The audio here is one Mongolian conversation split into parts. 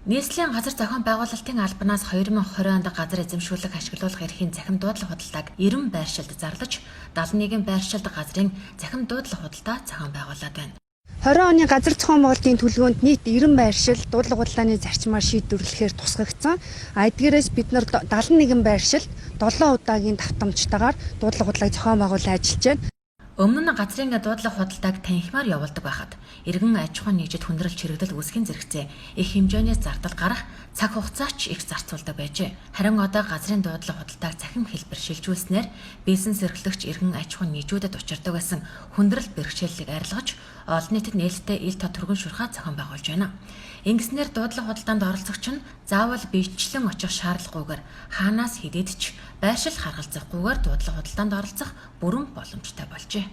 Нийслэлийн газар зохион байгуулалтын албанаас 2020 онд газар эзэмшүүлэх ашиглуулах эрхийн захим дуудлага худалдааг 90 байршилд зарлаж, 71 байршилд газрын захим дуудлага худалдаа зохион байгуулад байна. 20 оны газар зохион байгуулалтын төлөвлөгөөнд нийт 90 байршил дуудлага худалдааны зарчмаар шийдвэрлэхээр тусгагдсан. Эдгээрээс бид нар 71 байршилд 7 удаагийн давтамжтайгаар дуудлага худалдааг зохион байгуулан ажиллаж байна. Өмнө нь газрын дуудлага худалдааг танхимаар явуулдаг байхад иргэн аж ахуйн нийжид хүндрэл чирэгдэл үүсгэн зэрэгцээ их хэмжээний зардал гарах цаг хугацаа ч их зарцуулдаг байжээ. Харин одоо газрын дуудлага худалдааг захим хэлбэр шилжүүлснээр бизнес эрхлэгч иргэн аж ахуйн нийжүүдэд учирдаг байсан хүндрэл бэрхшээлийг арилгаж олон нийтэд нээлттэй ил тод түргэн шурхаа зохион байгуулж байна. Ингэснээр дуудлага худалдаанд оролцогч нь заавал биечлэн очих шаардлагагүйгээр хаанаас хэдийд ч байршил харгалзахгүйгээр дуудлага худалдаанд оролцох бүрэн боломжтой болжээ.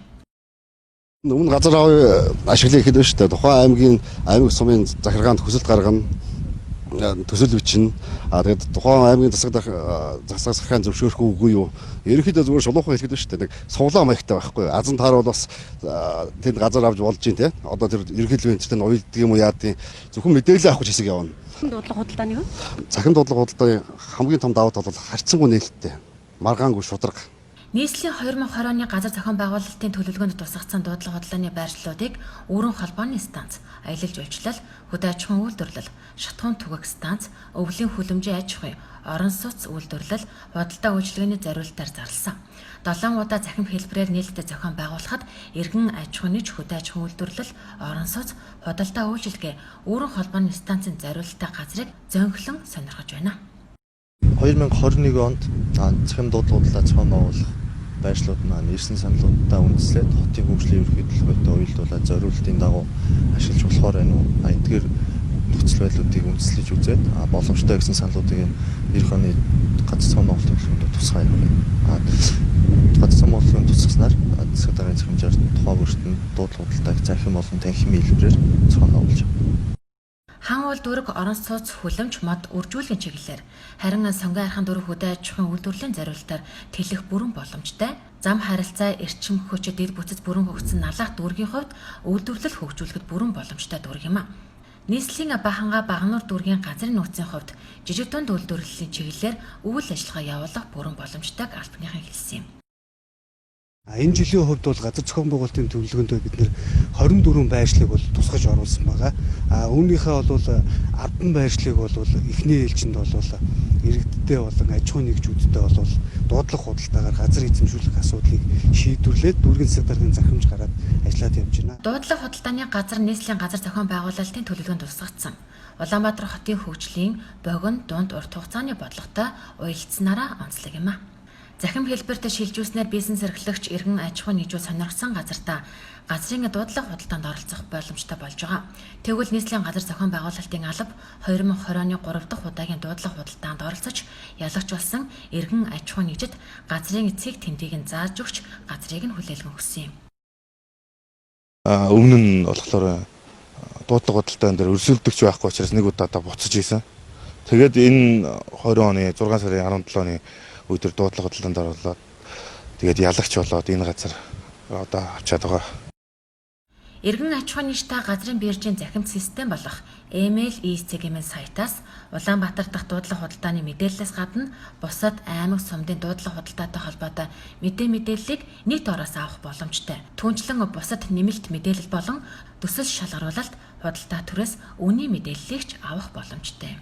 Өмнө газар аваа ашиглах ихэд байна шүү дээ. Тухайн аймгийн аймаг сумын захиргаанд хүсэлт гаргана, төсөл бичнэ. Тэгээд тухайн аймгийн засаг захиргаан зөвшөөрөх үгүй юу? Ерөнхийдөө зүгээр шулуухан хэлэхэд шүү дээ. Нэг сувлаа маягтай байхгүй. Азан таар бол бас тэнд газар авч болж байна те. Одоо тэр ерөнхийлөгчийн энтертэй уйлдаг юм уу яадын зөвхөн мэдээлэл авах хэсэг явна. Дуудлага худалдааны юу? Захин дуудлага худалдааны хамгийн том давуу тал бол харьцангуй нээлттэй. Маргаангүй шударга. Нийслэлийн 2020 оны газар зохион байгуулалтын төлөвлөгөөнд тусгацсан дуудлага худалдааны байршлуудыг өргөн холбооны станц, аялал жуулчлал, хөдөө аж ахуйн үйлдвэрлэл, шатхуун түгэх станц, өвлийн хүлэмжийн аж ахуй, орон сууц үйлдвэрлэл, худалдаа үйлчилгээний зориулалтаар зарласан. 7 удаа захим хэлбэрээр нээлттэй зохион байгуулахад иргэн аж ахуйн нийж, хөдөө аж ахуйн үйлдвэрлэл, орон сууц, худалдаа үйлчилгээ, өргөн холбооны станцын зориулалттай газрыг зөнхлөн сонирхож байна. 2021 онд захим дуудлага худалдаа зохион байгуулах байршлууд маань ирсэн саналуудаа үндэслээд хотын хөгжлийн ерөнхий төлөвлөгөөтэй уялдуулаад зориулалтын дагуу ашиглаж болохоор байна уу? Эдгээр нөхцөл байдлуудыг үндэслэж үзээд боломжтой гэсэн саналуудыг эх оны газар зохион байгуулалтын төлөвлөгөөнд тусгай явуулна. Газар зохион байгуулалтын тусгаснаар засаг даргын захимжаар тухайн бүртэн дуудлага худалдааг захим болон танхимын хэлбэрээр зохион байгуулж байна. Хан уул дүрэг орон сууц хүлэмж мод үржүүлгийн чиглэлээр харин сонгон архан дүрэг хөдөө аж ахуйн үйлдвэрлэлийн зориулалтаар тэлэх бүрэн боломжтой. Зам харилцаа эрчим хүч дэд бүтц бүрэн хөгжсөн налах дүргийн хувьд үйлдвэрлэл хөгжүүлэхэд бүрэн боломжтой дүрэг юм а. Нийслэлийн Баханга Багнуур дүргийн газрын нөөцийн хувьд жижиг дунд үйлдвэрлэлийн чиглэлээр үйл ажиллагаа явуулах бүрэн боломжтойг албаныхан хэлсэн юм. Энэ жилийн хувьд бол газар зохион байгуулалтын төлөвлөгөөндөө бид нэр 24 байршлыг бол тусгаж оруулсан байгаа. Үүнийхээ бол 10 байршлыг бол эхний ээлжинд бол иргэдтэй болон аж ахуйн нэгжүүдтэй бол дуудлага худалдаагаар газар эзэмшүүлэх асуудлыг шийдвэрлээд дүүргийн засаг даргын захимж гараад ажиллаад явж байна. Дуудлага худалдааны газар нийслэлийн газар зохион байгуулалтын төлөвлөгөөнд тусгагдсан. Улаанбаатар хотын хөгжлийн богино дунд урт хугацааны бодлоготой уялдсанараа онцлог юм а. Захим хэлбэрт шилжүүлснээр бизнес эрхлэгч иргэн аж ахуйн нийжүүд сонирхсан газартаа газрын дуудлага худалдаанд оролцох боломжтой болж байгаа. Тэгвэл нийслэлийн газар зохион байгуулалтын алба 2020 оны 3 дахь удаагийн дуудлага худалдаанд оролцож ялагч болсон иргэн аж ахуйн нийжид газрын эцэг тэмдгийг зааж өгч газрыг нь хүлээлгэн өгсөн юм. Өмнө нь болохоор дуудлага худалдаан дээр өрсөлдөгч байхгүй учраас нэг удаа буцаж ийсэн. Тэгээд энэ 20 оны 6 сарын 17 оны өдөр дуудлага худалдаанд оруулаад тэгээд ялагч болоод энэ газар одоо авчаад байгаа. Иргэн аж ахуйн нийтдээ газрын биржийн захимт систем болох ML-EC-ийн сайтаас Улаанбаатар дахь дуудлага худалдааны мэдээлэлээс гадна бусад аймаг сумдын дуудлага худалдаатай холбоотой мэдээллийг нийт ороос авах боломжтой. Түүнчлэн бусад нэмэлт мэдээлэл болон төсөл шалгаруулалт худалдаа түрээс үнийн мэдээллийг ч авах боломжтой.